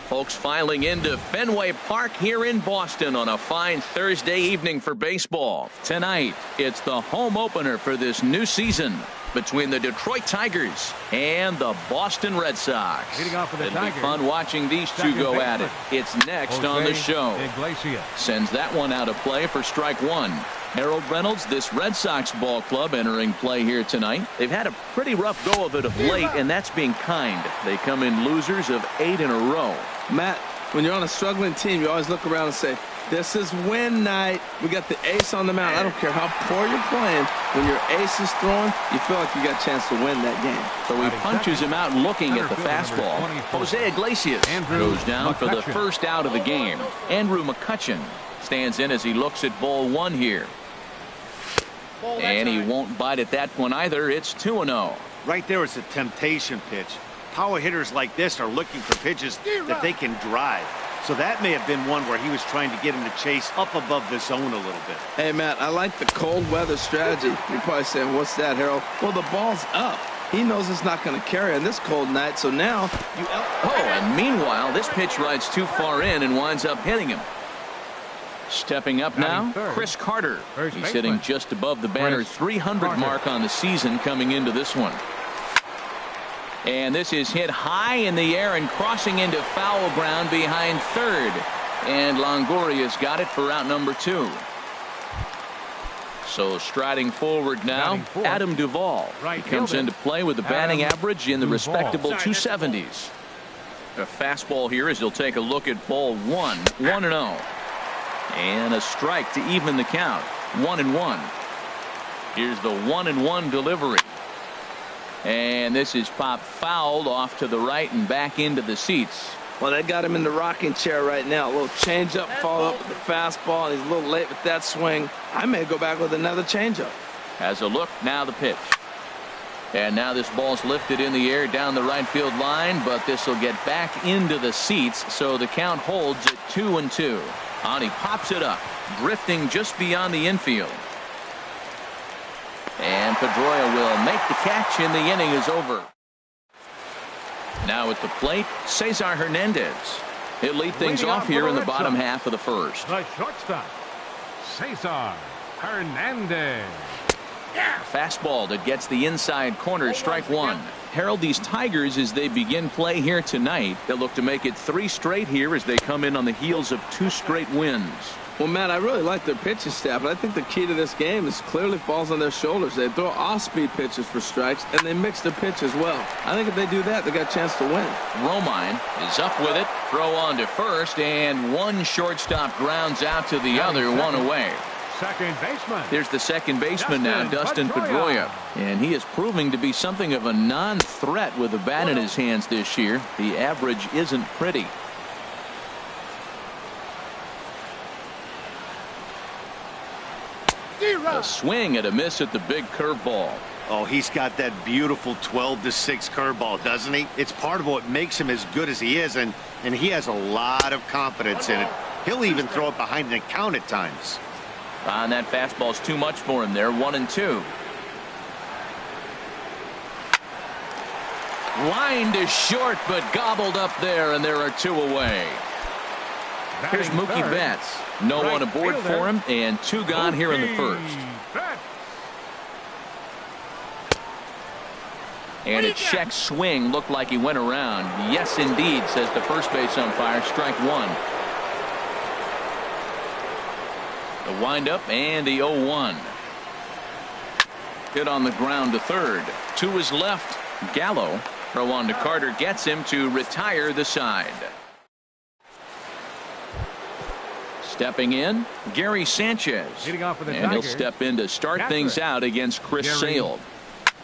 Folks filing into Fenway Park here in Boston on a fine Thursday evening for baseball. Tonight, it's the home opener for this new season between the Detroit Tigers and the Boston Red Sox. It'll be fun watching these two go at it. It's next on the show. Sends that one out of play for strike one. Harold Reynolds, this Red Sox ball club entering play here tonight. They've had a pretty rough go of it of late, and that's being kind. They come in losers of 8 in a row. Matt, when you're on a struggling team, you always look around and say, this is win night. We got the ace on the mound. I don't care how poor you're playing. When your ace is throwing, you feel like you got a chance to win that game. So he punches him out looking at the fastball. Jose Iglesias goes down for the first out of the game. Andrew McCutchen stands in as he looks at ball one here. And he won't bite at that one either. It's 2-0. Right there is a temptation pitch. Power hitters like this are looking for pitches that they can drive. So that may have been one where he was trying to get him to chase up above the zone a little bit. Hey, Matt, I like the cold weather strategy. You're probably saying, what's that, Harold? Well, the ball's up. He knows it's not going to carry on this cold night, so now you... Oh, and meanwhile, this pitch rides too far in and winds up hitting him. Stepping up now, Chris Carter. He's hitting just above the banner 300 mark on the season coming into this one. And this is hit high in the air and crossing into foul ground behind third. And Longoria's got it for out number 2. So striding forward now, Adam Duvall. He comes into play with a batting average in the respectable 270s. A fastball here as he'll take a look at ball 1. 1-0. And a strike to even the count. 1-1. Here's the 1-1 delivery. And this is popped fouled off to the right and back into the seats. Well, they got him in the rocking chair right now. A little changeup, follow up with the fastball, and he's a little late with that swing. I may go back with another changeup. Has a look, now the pitch. And now this ball's lifted in the air down the right field line, but this will get back into the seats, so the count holds at 2-2. And he pops it up, drifting just beyond the infield. And Pedroia will make the catch, and the inning is over. Now at the plate, Cesar Hernandez. He'll lead things off here in the bottom half of the first. The shortstop, Cesar Hernandez. Fastball that gets the inside corner, strike one. Harold, these Tigers, as they begin play here tonight, they'll look to make it 3 straight here as they come in on the heels of 2 straight wins. Well, Matt, I really like their pitching staff, but I think the key to this game is clearly falls on their shoulders. They throw off-speed pitches for strikes, and they mix their pitch as well. I think if they do that, they got a chance to win. Romine is up with it. Throw on to first, and one shortstop grounds out to the other, one away. Second baseman. There's the second baseman now, Dustin Pedroia. And he is proving to be something of a non-threat with the bat in his hands this year. The average isn't pretty. A swing and a miss at the big curveball. Oh, he's got that beautiful 12-6 curveball, doesn't he? It's part of what makes him as good as he is, and he has a lot of confidence in it. He'll even throw it behind an count at times. And that fastball's too much for him there. 1-2. Line to short, but gobbled up there, and there are 2 away. Here's Mookie Betts. No one aboard for him, and 2 gone here in the first. And a check swing looked like he went around. Yes, indeed, says the first base umpire. Strike one. The windup and the 0-1. Hit on the ground to third. 2 is left. Gallo. Throw on to Carter gets him to retire the side. Stepping in, Gary Sanchez. And he'll step in to start things out against Chris Sale.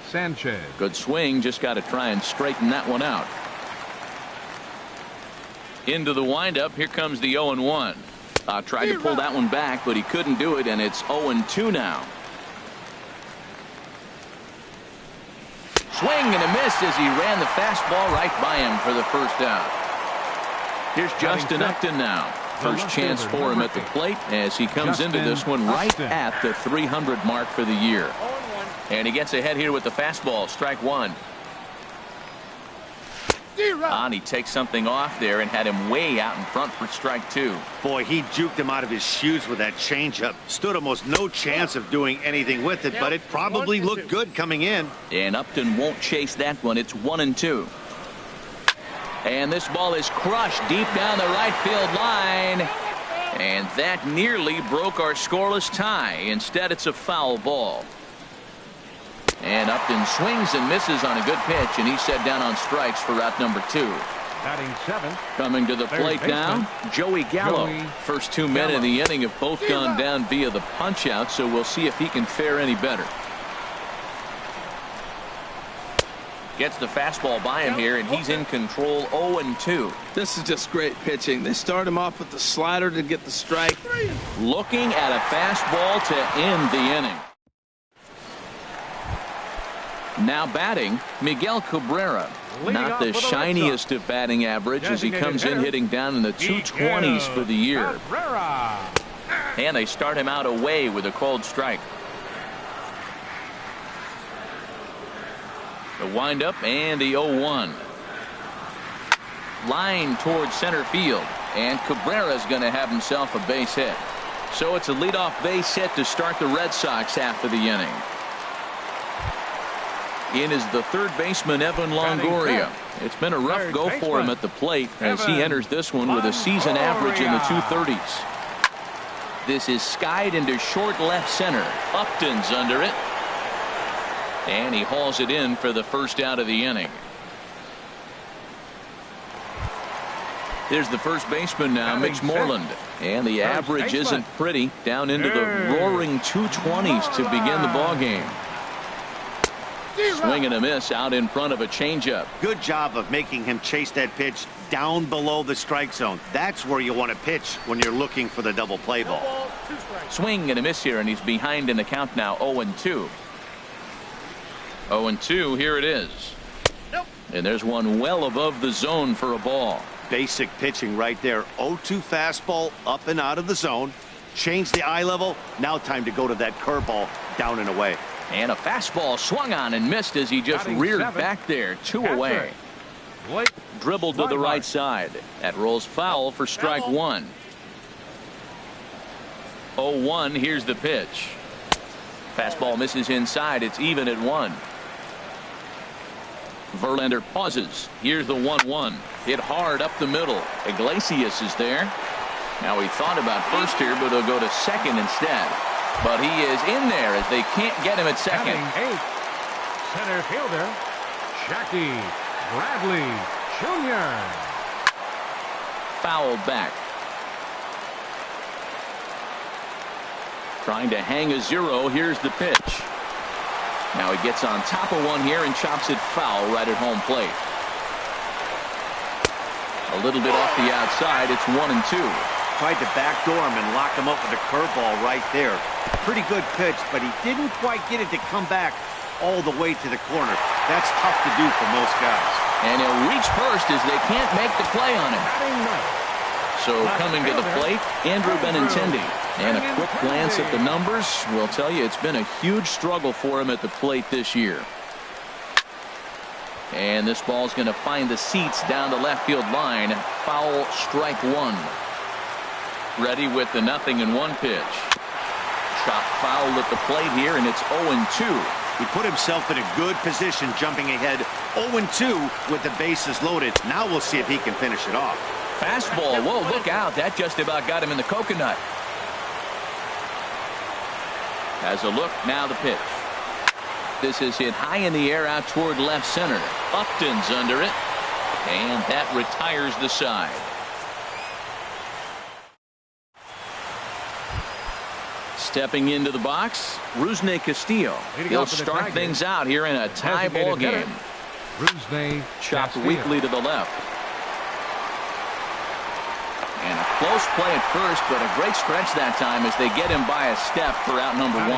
Sanchez. Good swing, just got to try and straighten that one out. Into the windup, here comes the 0-1. Tried to pull that one back, but he couldn't do it, and it's 0-2 now. Swing and a miss as he ran the fastball right by him for the first out. Here's Justin Upton now. First chance for him at the plate as he comes into this one right at the 300 mark for the year. And he gets ahead here with the fastball. Strike one. And he takes something off there and had him way out in front for strike two. Boy, he juked him out of his shoes with that changeup. Stood almost no chance of doing anything with it, but it probably looked good coming in. And Upton won't chase that one. It's 1-2. And this ball is crushed deep down the right field line. And that nearly broke our scoreless tie. Instead, it's a foul ball. And Upton swings and misses on a good pitch, and he's set down on strikes for out number 2. Batting 7th. Coming to the plate now, Joey Gallo. First 2 men in the inning have both gone down via the punch-out, so we'll see if he can fare any better. Gets the fastball by him here, and he's in control. 0-2. This is just great pitching. They start him off with the slider to get the strike. Looking at a fastball to end the inning. Now batting, Miguel Cabrera. Not the shiniest of batting average as he comes in hitting down in the 220s for the year. And they start him out away with a called strike. The windup and the 0-1. Line towards center field, and Cabrera's going to have himself a base hit. So it's a leadoff base hit to start the Red Sox half of the inning. In is the third baseman, Evan Longoria. It's been a rough go for him at the plate as he enters this one with a season average in the 230s. This is skied into short left center. Upton's under it. And he hauls it in for the first out of the inning. There's the first baseman now, Mitch Moreland. And the average isn't pretty, down into the roaring 220s to begin the ball game. Swing and a miss out in front of a changeup. Good job of making him chase that pitch down below the strike zone. That's where you want to pitch when you're looking for the double play ball. Swing and a miss here, and he's behind in the count now. 0-2. 0-2, here it is. And there's one well above the zone for a ball. Basic pitching right there. 0-2 fastball up and out of the zone. Change the eye level. Now time to go to that curveball down and away. And a fastball swung on and missed as he just reared back there. 2 away. Dribbled to the right side. That rolls foul for strike 1. 0-1. Here's the pitch. Fastball misses inside. It's even at 1. Verlander pauses. Here's the 1-1. Hit hard up the middle. Iglesias is there. Now he thought about first here, but he'll go to second instead. But he is in there as they can't get him at second. Center fielder, Jackie Bradley Jr. Fouled back. Trying to hang a 0. Here's the pitch. Now he gets on top of one here and chops it foul right at home plate. A little bit off the outside. It's 1-2. Tried to backdoor him and lock him up with a curveball right there. Pretty good pitch, but he didn't quite get it to come back all the way to the corner. That's tough to do for most guys. And he'll reach first as they can't make the play on him. So coming to the plate, Andrew Benintendi. And a quick glance at the numbers will tell you it's been a huge struggle for him at the plate this year. And this ball's going to find the seats down the left field line. Foul, strike 1. Ready with the 0-1 pitch. Shot foul at the plate here, and it's 0-2. He put himself in a good position jumping ahead 0-2 with the bases loaded. Now we'll see if he can finish it off. Fastball. Whoa, look out. That just about got him in the coconut. Has a look. Now the pitch. This is hit high in the air out toward left center. Upton's under it. And that retires the side. Stepping into the box, Rusney Castillo. He'll start things out here in a tie ball game. Chopped weakly to the left. And a close play at first, but a great stretch that time as they get him by a step for out number 1.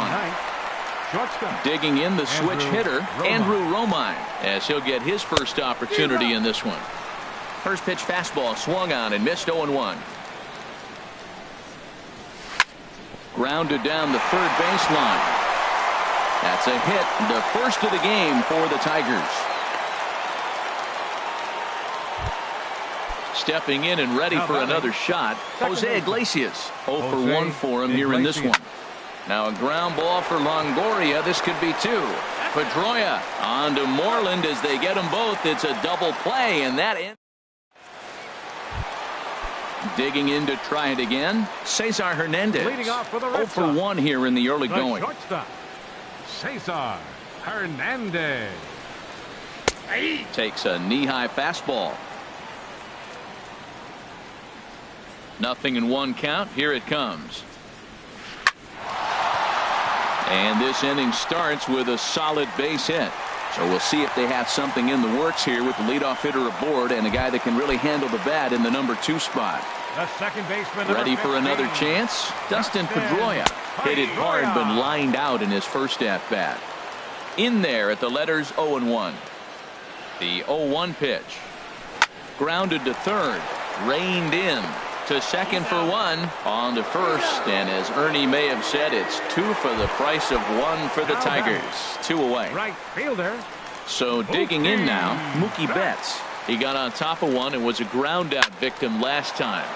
Digging in the switch hitter, Andrew Romine, as he'll get his first opportunity in this one. First pitch fastball swung on and missed 0-1. Grounded down the third baseline. That's a hit, the first of the game for the Tigers. stepping in and ready for another shot. Jose Iglesias. 0 for 1 for him here in this one. Now a ground ball for Longoria. This could be 2. Pedroia on to Moreland as they get them both. It's a double play, and that ends. Digging in to try it again. Cesar Hernandez. Leading off for the 0 for 1 here in the early going. Shortstop, Cesar Hernandez. Takes a knee-high fastball. 0-1 count. Here it comes. And this inning starts with a solid base hit. So we'll see if they have something in the works here with the leadoff hitter aboard and a guy that can really handle the bat in the number 2 spot. The second baseman. Ready for another chance? Dustin Pedroia hit it hard but lined out in his first at-bat. In there at the letters 0-1. The 0-1 pitch. Grounded to third. Reined in. To second for 1. On to first. And as Ernie may have said, it's 2 for the price of 1 for the Tigers. 2 away. Right fielder. So digging in now, Mookie Betts. He got on top of one and was a ground out victim last time.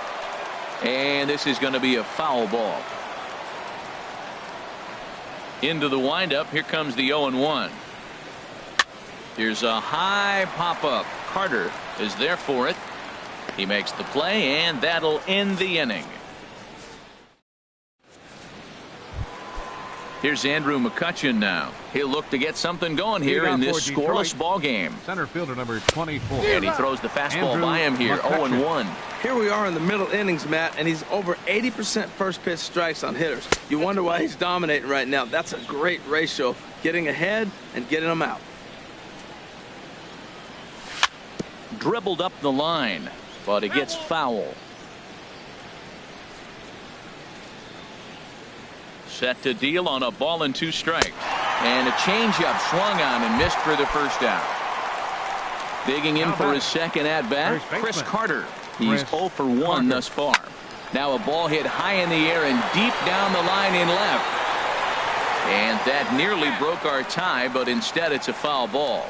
And this is going to be a foul ball. Into the windup. Here comes the 0-1. Here's a high pop-up. Carter is there for it. He makes the play, and that'll end the inning. Here's Andrew McCutchen now. He'll look to get something going here in this scoreless ball game. Center fielder number 24. And he throws the fastball by him here. 0-1. Here we are in the middle innings, Matt, and he's over 80% first pitch strikes on hitters. You wonder why he's dominating right now. That's a great ratio. Getting ahead and getting them out. Dribbled up the line, but it gets foul. Set to deal on a ball and 2 strikes. And a changeup swung on and missed for the first out. Digging in for his second at-bat, Chris Carter. He's 0 for 1 thus far. Now a ball hit high in the air and deep down the line in left. And that nearly broke our tie, but instead it's a foul ball.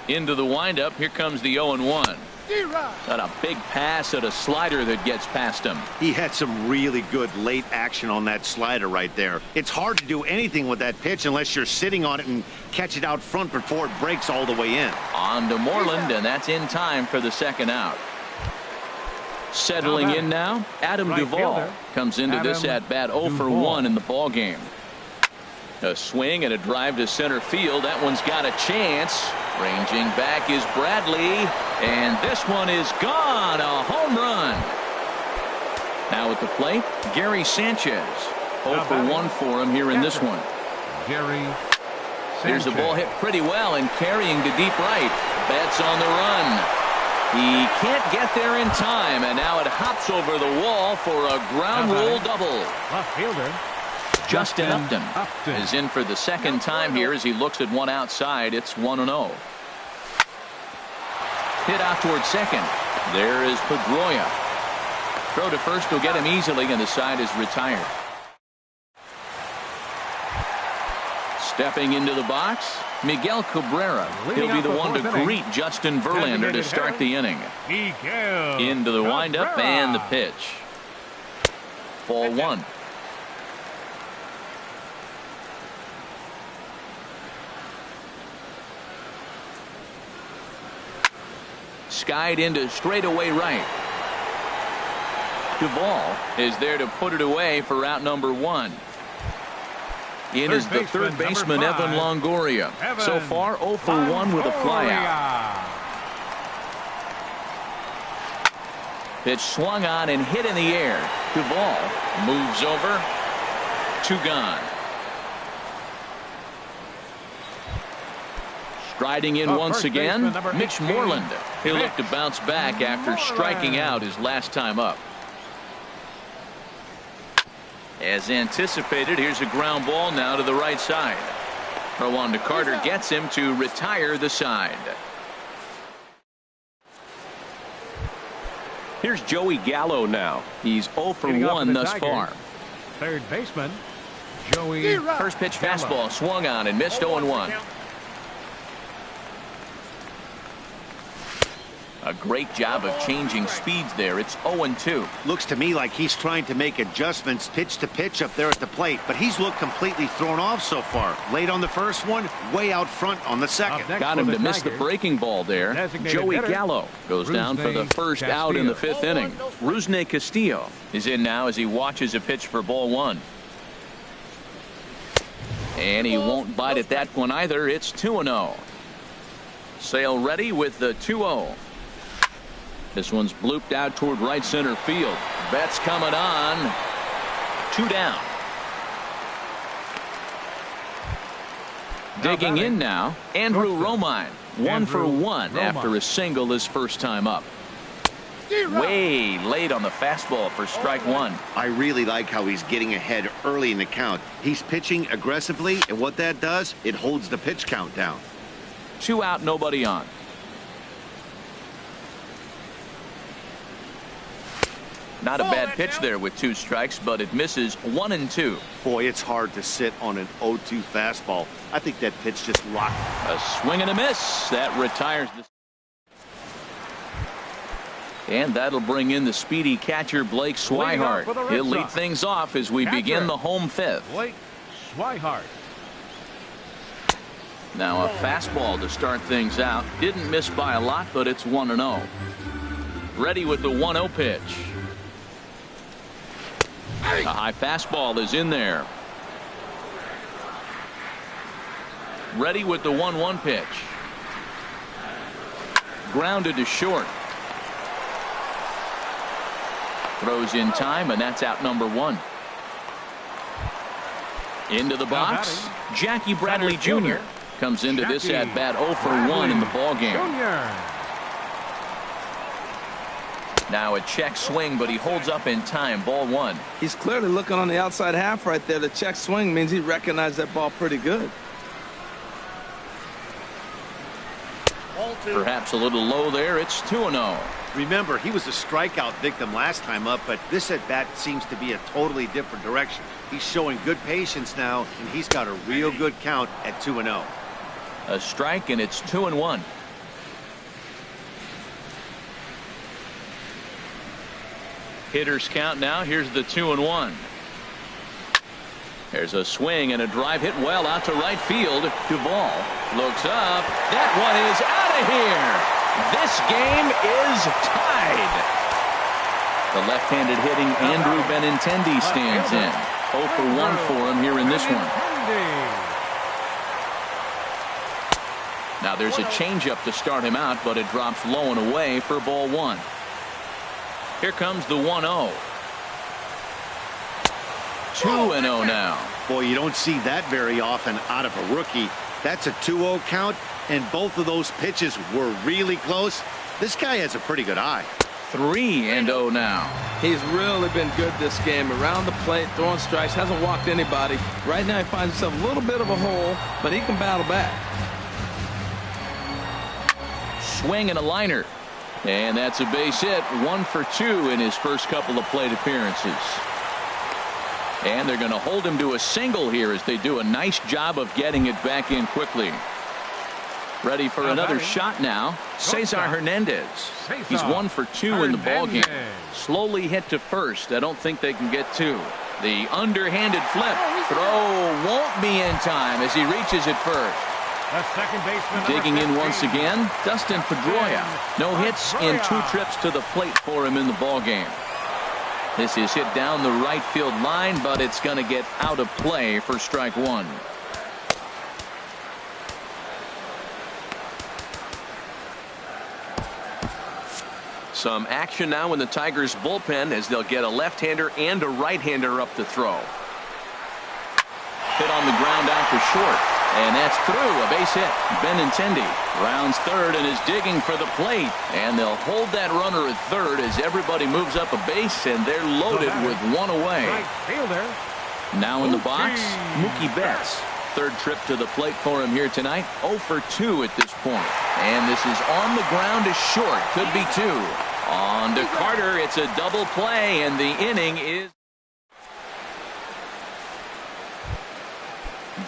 Into the windup. Here comes the 0-1. Got a big pass at a slider that gets past him. He had some really good late action on that slider right there. It's hard to do anything with that pitch unless you're sitting on it and catch it out front before it breaks all the way in. On to Moreland, and that's in time for the second out. Settling in now, Adam Duvall comes into this at-bat 0 for 1 in the ball game. A swing and a drive to center field. That one's got a chance. Ranging back is Bradley, and this one is gone. A home run. Now at the plate, Gary Sanchez. 0 for 1 for him here in this one. Gary Sanchez. Here's the ball hit pretty well and carrying to deep right. Betts on the run. He can't get there in time, and now it hops over the wall for a ground rule double. Left fielder Justin Upton is in for the second time here as he looks at one outside. It's 1-0. Hit out towards second. There is Pedroia. Throw to first will get him easily, and the side is retired. Stepping into the box, Miguel Cabrera. He'll be the one to greet Justin Verlander to start the inning. Into the windup and the pitch. Ball 1. Skied into straightaway right. Duvall is there to put it away for out number 1. In is the third baseman, Evan Longoria. So far, 0 for 1 with a flyout. Pitch swung on and hit in the air. Duvall moves over. 2 gone. Striding in once again, Mitch Moreland. He'll look to bounce back after striking out his last time up. As anticipated, here's a ground ball now to the right side. Throw on to Carter gets him to retire the side. Here's Joey Gallo now. He's 0 for 1 thus far. Third baseman, Joey. First pitch fastball swung on and missed 0-1. A great job of changing speeds there. It's 0-2. Looks to me like he's trying to make adjustments pitch to pitch up there at the plate, but he's looked completely thrown off so far. Late on the first one, way out front on the second. Got him to miss the breaking ball there. Joey Gallo goes down for the first out in the 5th inning. Rusney Castillo is in now as he watches a pitch for ball 1. And he won't bite at that one either. It's 2-0. Sale ready with the 2-0. This one's blooped out toward right center field. Betts coming on. 2 down. Digging in now, Andrew Romine. 1 for 1 after a single his first time up. Way late on the fastball for strike 1. I really like how he's getting ahead early in the count. He's pitching aggressively, and what that does, it holds the pitch count down. 2 out, nobody on. Not a bad pitch there with 2 strikes, but it misses 1-2. Boy, it's hard to sit on an 0-2 fastball. I think that pitch just locked. A swing and a miss. That retires the. And that'll bring in the speedy catcher Blake Swihart. He'll lead things off as we begin the home 5th. Blake Swihart. Now a fastball to start things out. Didn't miss by a lot, but it's 1-0. Ready with the 1-0 pitch. A high fastball is in there. Ready with the 1-1 pitch. Grounded to short. Throws in time, and that's out number 1. Into the box, Jackie Bradley Jr. comes into this at bat 0 for 1 in the ball game. Now a check swing, but he holds up in time. Ball 1. He's clearly looking on the outside half right there. The check swing means he recognized that ball pretty good. Perhaps a little low there. It's 2-0. Remember, he was a strikeout victim last time up, but this at bat seems to be a totally different direction. He's showing good patience now, and he's got a real good count at 2-0. A strike, and it's 2-1. Hitters count now. Here's the 2-1. There's a swing and a drive hit well out to right field. Duvall looks up. That one is out of here. This game is tied. The left-handed hitting Andrew Benintendi stands in. 0 for 1 for him here in this one. Now there's a changeup to start him out, but it drops low and away for ball 1. Here comes the 1-0. 2-0 now. Boy, you don't see that very often out of a rookie. That's a 2-0 count, and both of those pitches were really close. This guy has a pretty good eye. 3-0 now. He's really been good this game. Around the plate, throwing strikes, hasn't walked anybody. Right now he finds himself a little bit of a hole, but he can battle back. Swing and a liner. And that's a base hit. 1 for 2 in his first couple of plate appearances. And they're going to hold him to a single here as they do a nice job of getting it back in quickly. Ready for another shot now. Cesar Hernandez. He's 1 for 2 in the ball game. Slowly hit to first. I don't think they can get 2. The underhanded flip. Throw won't be in time as he reaches it first. Second baseman digging in once again, Dustin Pedroia. No hits in 2 trips to the plate for him in the ball game. This is hit down the right field line, but it's going to get out of play for strike 1. Some action now in the Tigers bullpen as they'll get a left-hander and a right-hander up to throw. Hit on the ground out to short. And that's through. A base hit. Benintendi rounds third and is digging for the plate. And they'll hold that runner at third as everybody moves up a base, and they're loaded with 1 away. Now in the box, Mookie Betts. Third trip to the plate for him here tonight. 0 for 2 at this point. And this is on the ground to short. Could be 2. On to Carter. It's a double play, and the inning is...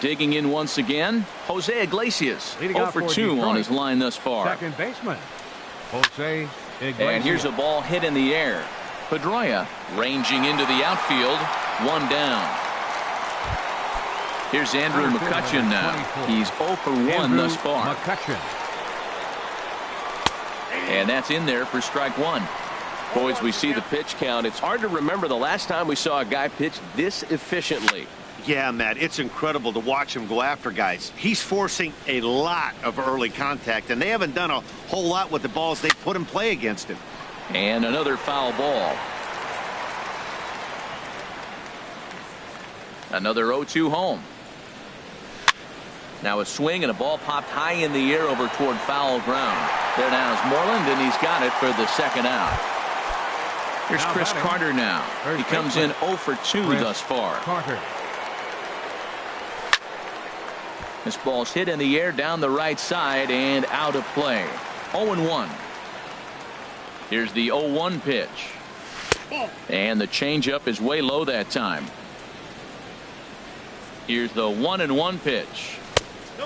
Digging in once again, Jose Iglesias. 0 for 2 on his line thus far. Second baseman Jose Iglesias. And here's a ball hit in the air. Pedroia ranging into the outfield. One down. Here's Andrew McCutchen now. He's 0 for 1 thus far. McCutchen. And that's in there for strike one. Boys, we see the pitch count. It's hard to remember the last time we saw a guy pitch this efficiently. Yeah, Matt, it's incredible to watch him go after guys. He's forcing a lot of early contact, and they haven't done a whole lot with the balls they put in play against him. And another foul ball. Another 0-2 home. Now a swing and a ball popped high in the air over toward foul ground. There now is Moreland, and he's got it for the second out. Here's Chris Carter now. He comes in 0 for 2 thus far. Carter. This ball's hit in the air down the right side and out of play. 0-1. Here's the 0-1 pitch. And the changeup is way low that time. Here's the 1-1 pitch.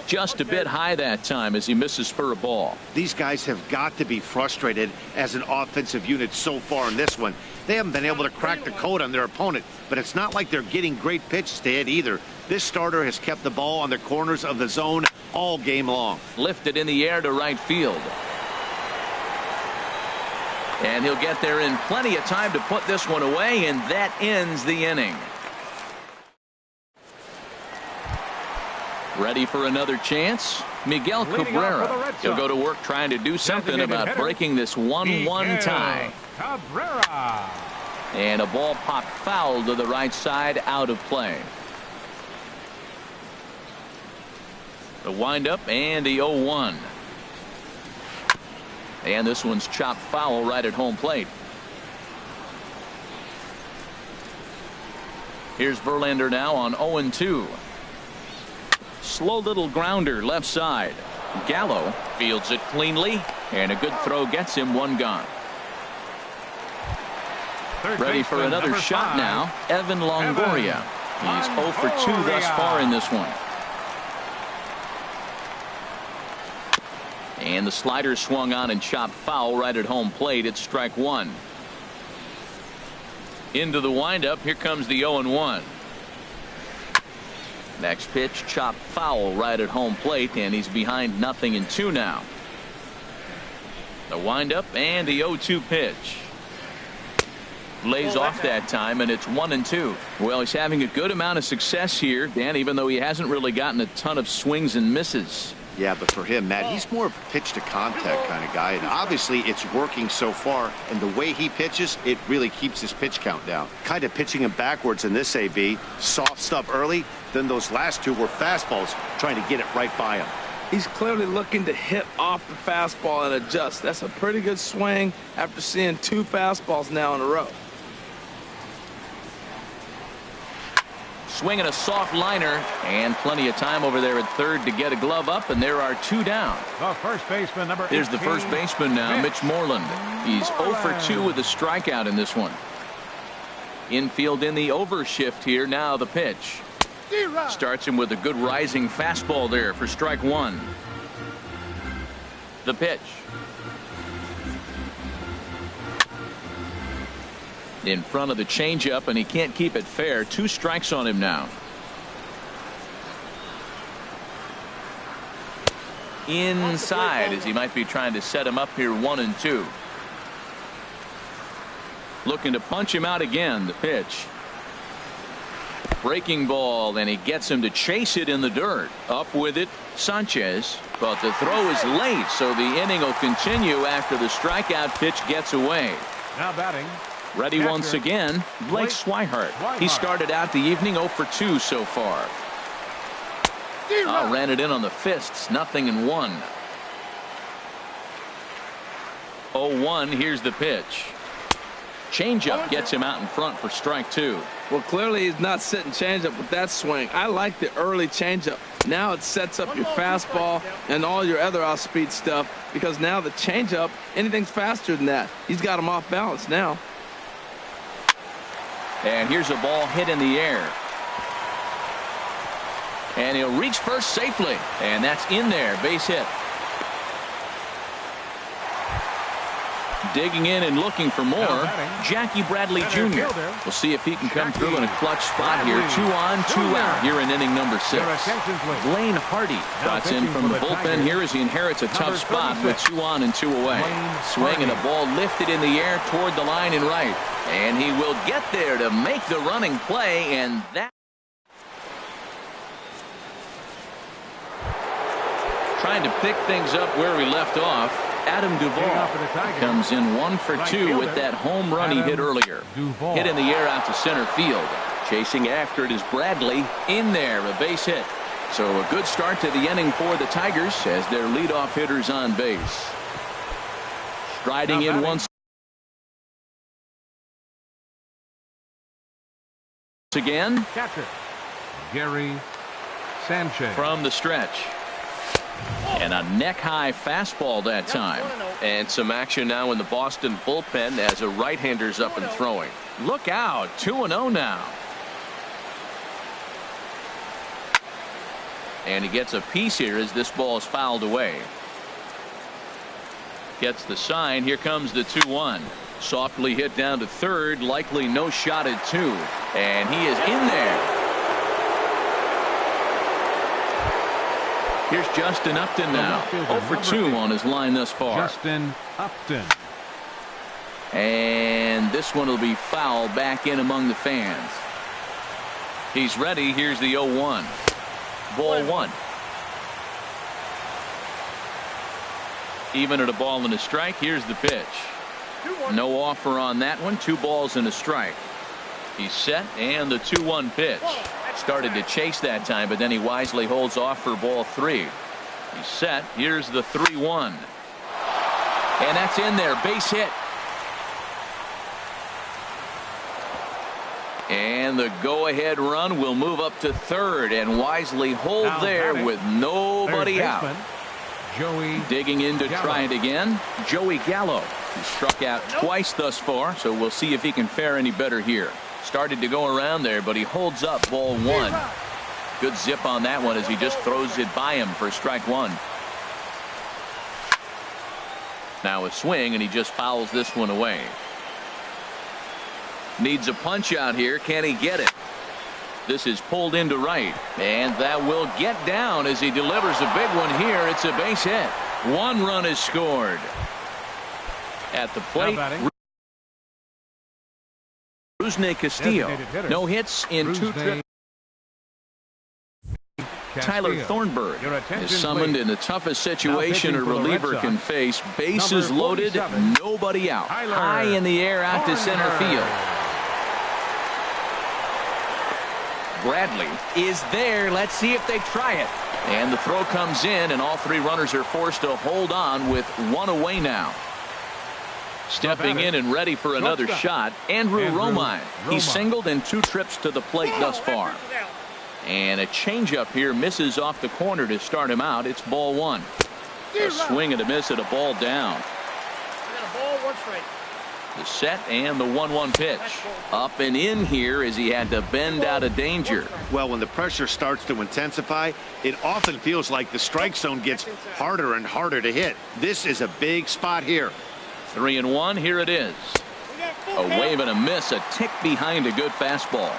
Just a bit high that time as he misses for a ball. These guys have got to be frustrated as an offensive unit so far in this one. They haven't been able to crack the code on their opponent, but it's not like they're getting great pitches to hit either. This starter has kept the ball on the corners of the zone all game long. Lifted in the air to right field. And he'll get there in plenty of time to put this one away, and that ends the inning. Ready for another chance? Miguel Cabrera. He'll go to work trying to do something about breaking this 1-1 tie. Cabrera. And a ball popped foul to the right side, out of play. The windup and the 0-1. And this one's chopped foul right at home plate. Here's Verlander now on 0-2. Slow little grounder left side. Gallo fields it cleanly, and a good throw gets him one gone. Ready for another shot now. Evan Longoria. He's 0 for 2 thus far in this one. And the slider swung on and chopped foul right at home plate. It's strike one. Into the windup. Here comes the 0-1. Next pitch, chopped foul right at home plate, and he's behind 0-2 now. The windup and the 0-2 pitch. Lays off that time, and it's 1-2. Well, he's having a good amount of success here, Dan, even though he hasn't really gotten a ton of swings and misses. Yeah, but for him, Matt, he's more of a pitch to contact kind of guy, and obviously it's working so far, and the way he pitches, it really keeps his pitch count down. Kind of pitching him backwards in this AB. Soft stuff early, then those last two were fastballs, trying to get it right by him. He's clearly looking to hit off the fastball and adjust. That's a pretty good swing after seeing 2 fastballs now in a row. Swinging a soft liner, and plenty of time over there at third to get a glove up, and there are 2 down. The first baseman, number 18. Here's the first baseman now, Mitch Moreland. He's 0 for 2 with a strikeout in this one. Infield in the overshift here. Now the pitch. Starts him with a good rising fastball there for strike one. The pitch. In front of the changeup, and he can't keep it fair. 2 strikes on him now. Inside, as he might be trying to set him up here. 1-2. Looking to punch him out again. The pitch. Breaking ball, and he gets him to chase it in the dirt. Up with it, Sanchez. But the throw is late, so the inning will continue after the strikeout pitch gets away. Now batting. Ready once again, Blake Swihart. He started out the evening 0 for 2 so far. Ran it in on the fists. 0-1. 0-1. Here's the pitch. Changeup gets him out in front for strike 2. Well, clearly he's not sitting changeup with that swing. I like the early changeup. Now it sets up your fastball and all your other off-speed stuff, because now the changeup, anything's faster than that. He's got him off balance now. And here's a ball hit in the air. And he'll reach first safely. And that's in there. Base hit. Digging in and looking for more, Jackie Bradley Jr. We'll see if he can come through in a clutch spot here. 2 on, 2 out here in inning number 6. Blaine Hardy trots in from the bullpen here as he inherits a tough spot with 2 on and 2 away. Swing and a ball lifted in the air toward the line and right. And he will get there to make the running play, and that. Trying to pick things up where we left off. Adam Duvall comes in 1 for 2 with that home run he hit earlier. Hit in the air out to center field. Chasing after it is Bradley. In there, a base hit. So a good start to the inning for the Tigers as their leadoff hitter's on base. Striding in once again. Catcher Gary Sanchez from the stretch. And a neck-high fastball that time. And some action now in the Boston bullpen as a right-hander's up and throwing. Look out, 2-0 now. And he gets a piece here as this ball is fouled away. Gets the sign. Here comes the 2-1. Softly hit down to third. Likely no shot at 2. And he is in there. Here's Justin Upton now. 0 for 2 on his line thus far. Justin Upton. And this one will be fouled back in among the fans. He's ready. Here's the 0-1. Ball 1. Even at a ball and a strike. Here's the pitch. No offer on that one. 2 balls and a strike. He's set, and the 2-1 pitch. Started to chase that time, but then he wisely holds off for ball 3. He's set. Here's the 3-1. And that's in there. Base hit. And the go-ahead run will move up to third and wisely hold there with nobody out. Joey digging in to Gallo. try it again. Joey Gallo, who struck out twice thus far, so we'll see if he can fare any better here. Started to go around there, but he holds up ball 1. Good zip on that one as he just throws it by him for strike 1. Now a swing, and he just fouls this one away. Needs a punch out here. Can he get it? This is pulled into right, and that will get down as he delivers a big one here. It's a base hit. 1 run is scored. At the plate, Rusney Castillo. No hits in 2 trips. Tyler Thornburg is summoned in the toughest situation a reliever can face. Bases loaded, nobody out. High in the air out to center field. Bradley is there. Let's see if they try it. And the throw comes in, and all 3 runners are forced to hold on with 1 away now. Stepping in and ready for another shot, Andrew Romine. He's singled in 2 trips to the plate thus far. And a changeup here misses off the corner to start him out. It's ball 1. A swing and a miss at a ball down. The set and the 1-1 pitch. Up and in here as he had to bend out of danger. Well, when the pressure starts to intensify, it often feels like the strike zone gets harder and harder to hit. This is a big spot here. 3-1. Here it is. A wave and a miss, a tick behind a good fastball.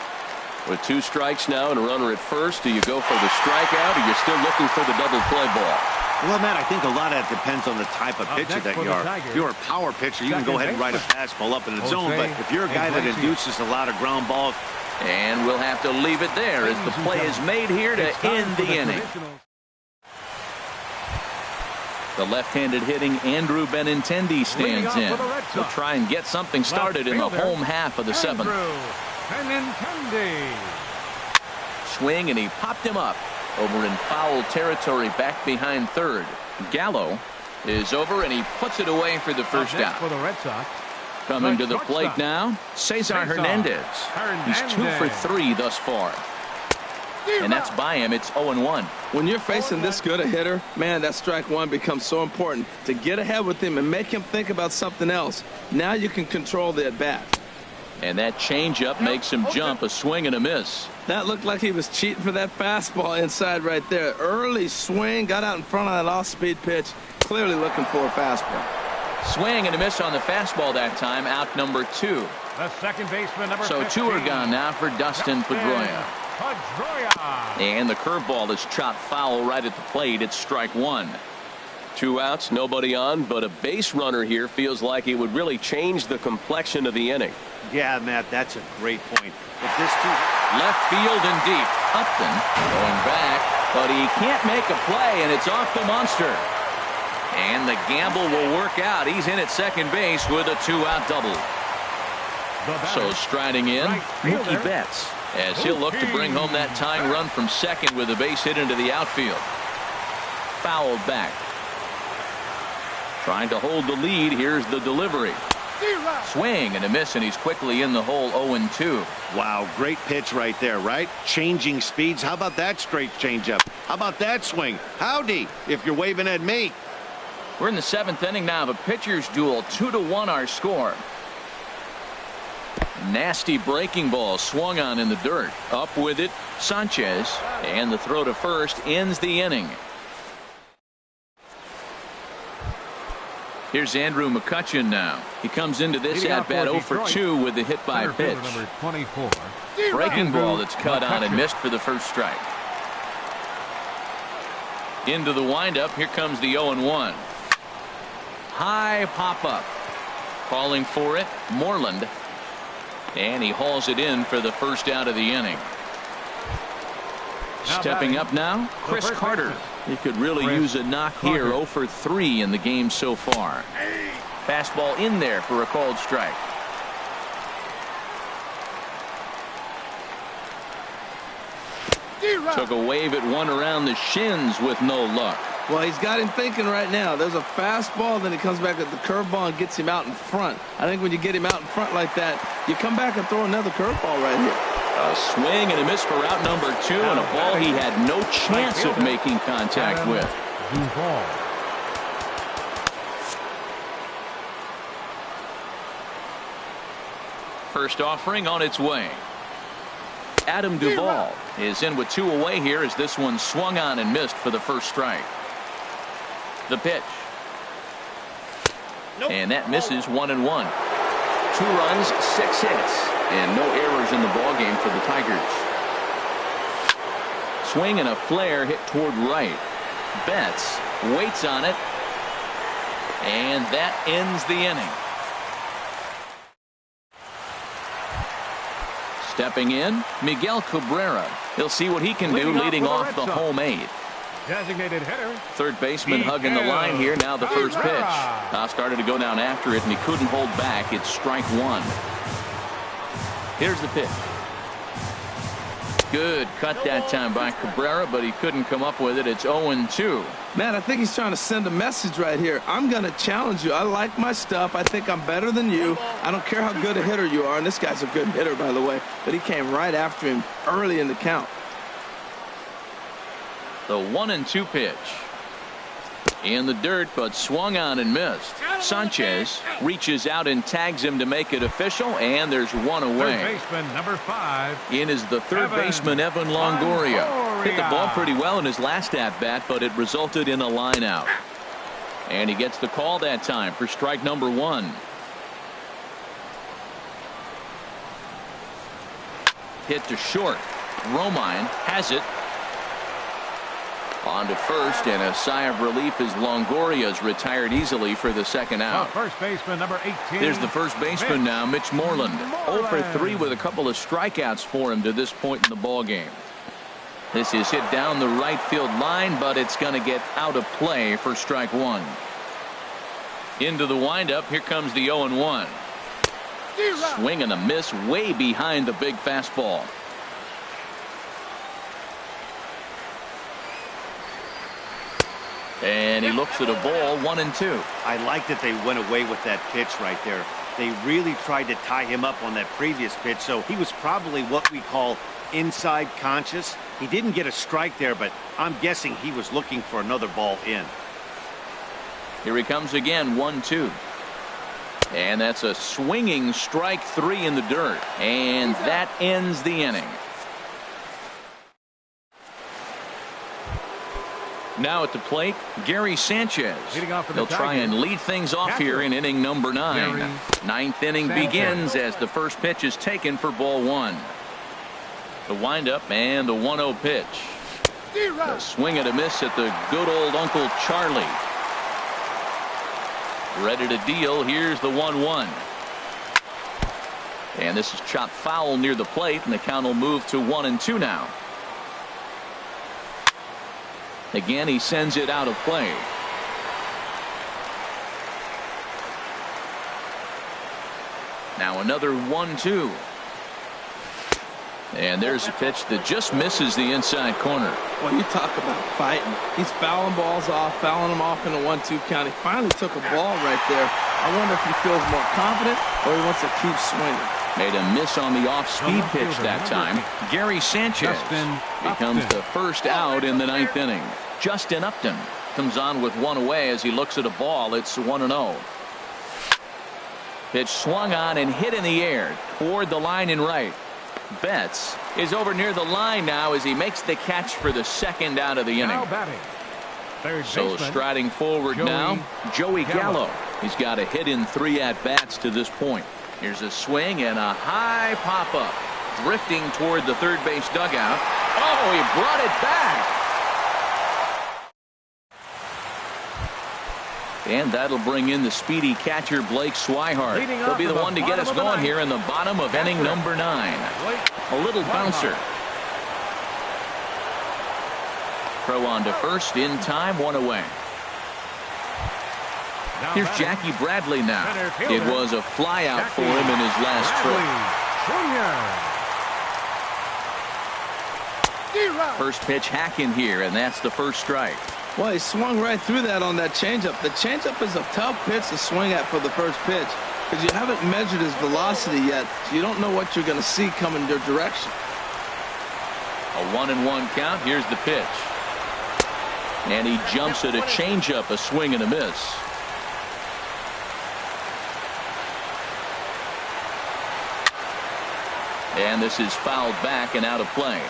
With 2 strikes now and a runner at first, do you go for the strikeout, or you're still looking for the double play ball? Well, Matt, I think a lot of that depends on the type of pitcher that you are. If you're a power pitcher, you can go ahead and ride a fastball up in the zone, but if you're a guy that induces a lot of ground balls. And we'll have to leave it there as the play is made here to end the inning. The left-handed hitting Andrew Benintendi stands in. He'll try and get something started in the home half of the 7th. Swing, and he popped him up over in foul territory back behind third. Gallo is over, and he puts it away for the first out. Coming to the plate now, Cesar Hernandez. He's 2 for 3 thus far. And that's by him. It's 0-1. When you're facing this good a hitter, man, that strike 1 becomes so important to get ahead with him and make him think about something else. Now you can control the at-bat. And that changeup makes him jump. A swing and a miss. That looked like he was cheating for that fastball inside right there. Early swing, got out in front of that off-speed pitch. Clearly looking for a fastball. Swing and a miss on the fastball that time. Out number 2. The second baseman, number So 15. 2 are gone now for Dustin Pedroia. And the curveball is chopped foul right at the plate. It's strike 1. 2 outs, nobody on, but a base runner here feels like it would really change the complexion of the inning. Yeah, Matt, that's a great point. If this Left field and deep. Upton going back, but he can't make a play, and it's off the monster. And the gamble will work out. He's in at second base with a 2-out double. So striding in, Mookie Betts, as he'll look to bring home that tying run from second with a base hit into the outfield. Fouled back. Trying to hold the lead. Here's the delivery. Swing and a miss, and he's quickly in the hole. 0-2. Wow, great pitch right there, right? Changing speeds. How about that straight changeup? How about that swing? Howdy, if you're waving at me. We're in the 7th inning now of a pitcher's duel. 2-1 our score. Nasty breaking ball swung on in the dirt. Up with it, Sanchez, and the throw to first ends the inning. Here's Andrew McCutchen now. He comes into this at-bat 0 for 2 with the hit by pitch. Number 24. Breaking ball that's cut on and missed for the first strike. Into the windup. Here comes the 0-1. High pop-up. Calling for it, Moreland. And he hauls it in for the first out of the inning. Stepping up now, Chris Carter. He could really use a knock here. 0 for 3 in the game so far. Fastball in there for a called strike. Took a wave at one around the shins with no luck. Well, he's got him thinking right now. There's a fastball, then he comes back at the curveball and gets him out in front. I think when you get him out in front like that, you come back and throw another curveball right here. A swing and a miss for out number 2, and a ball he had no chance of making contact with. First offering on its way. Adam Duvall is in with 2 away here as this one swung on and missed for the first strike. The pitch. And that misses 1-1. 2 runs, 6 hits, and no errors in the ballgame for the Tigers. Swing and a flare hit toward right. Betts waits on it, and that ends the inning. Stepping in, Miguel Cabrera. He'll see what he can do leading off the home 8. Designated hitter. Third baseman hugging the line here. Now the first pitch. Started to go down after it, and he couldn't hold back. It's strike 1. Here's the pitch. Good cut that time by Cabrera, but he couldn't come up with it. It's 0-2. Man, I think he's trying to send a message right here. I'm going to challenge you. I like my stuff. I think I'm better than you. I don't care how good a hitter you are. And this guy's a good hitter, by the way. But he came right after him early in the count. The 1-2 pitch. In the dirt, but swung on and missed. Sanchez reaches out and tags him to make it official, and there's one away. Third baseman, number 5. In is the third baseman, Evan Longoria. Hit the ball pretty well in his last at-bat, but it resulted in a line out. And he gets the call that time for strike number 1. Hit to short. Romine has it. On to first, and a sigh of relief as Longoria's retired easily for the second out. First baseman, number 18. There's the first baseman now, Mitch Moreland. 0 for 3 with a couple of strikeouts for him to this point in the ballgame. This is hit down the right field line, but it's going to get out of play for strike 1. Into the windup, here comes the 0-1. Swing and a miss way behind the big fastball. And he looks at a ball, 1-2. I like that they went away with that pitch right there. They really tried to tie him up on that previous pitch, so he was probably what we call inside conscious. He didn't get a strike there, but I'm guessing he was looking for another ball in. Here he comes again, 1-2. And that's a swinging strike 3 in the dirt. And that ends the inning. Now at the plate, Gary Sanchez. Leading off for the He'll try Tigers. and lead things off here in inning number 9. Gary Ninth inning Sanchez. begins as the first pitch is taken for ball 1. The windup and the 1-0 pitch. A swing and a miss at the good old Uncle Charlie. Ready to deal. Here's the 1-1. And this is chopped foul near the plate, and the count will move to 1-2 now. Again, he sends it out of play. Now another 1-2. And there's a pitch that just misses the inside corner. Well, you talk about fighting. He's fouling balls off, fouling them off in the 1-2 count. He finally took a ball right there. I wonder if he feels more confident or he wants to keep swinging. Made a miss on the off-speed pitch that time. Gary Sanchez becomes the first out in the 9th inning. Justin Upton comes on with one away as he looks at a ball. It's 1-0. Pitch swung on and hit in the air toward the line and right. Betts is over near the line now as he makes the catch for the second out of the inning. Now batting, third So baseman, striding forward now, Joey Gallo. He's got a hit in 3 at-bats to this point. Here's a swing and a high pop-up. Drifting toward the third base dugout. Oh, he brought it back. And that'll bring in the speedy catcher Blake Swihart. He'll be the one to get us going here in the bottom of inning number 9. A little bouncer. Throw on to first in time, 1 away. Here's Jackie Bradley now. It was a fly out for him in his last trip. First pitch hacking here, and that's the first strike. Well, he swung right through that on that changeup. The changeup is a tough pitch to swing at for the first pitch because you haven't measured his velocity yet, so you don't know what you're going to see coming your direction. A 1-1 count. Here's the pitch. And he jumps at a changeup, a swing and a miss. And this is fouled back and out of play.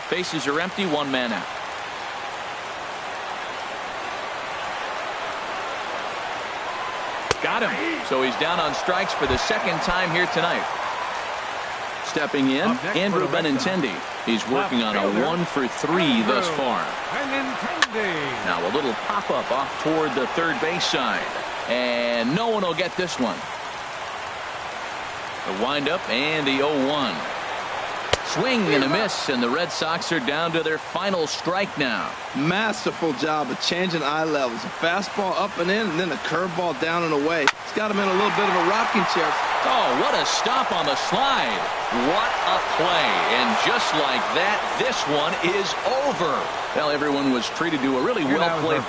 Bases are empty, 1 man out. Got him. So he's down on strikes for the second time here tonight. Stepping in, Andrew Benintendi. He's working on a 1-for-3 thus far. Now a little pop-up off toward the third base side. And no one will get this one. The windup and the 0-1. Swing and a miss, and the Red Sox are down to their final strike now. Masterful job of changing eye levels. A fastball up and in, and then a curveball down and away. It's got him in a little bit of a rocking chair. Oh, what a stop on the slide. What a play. And just like that, this one is over. Well, everyone was treated to a really well-played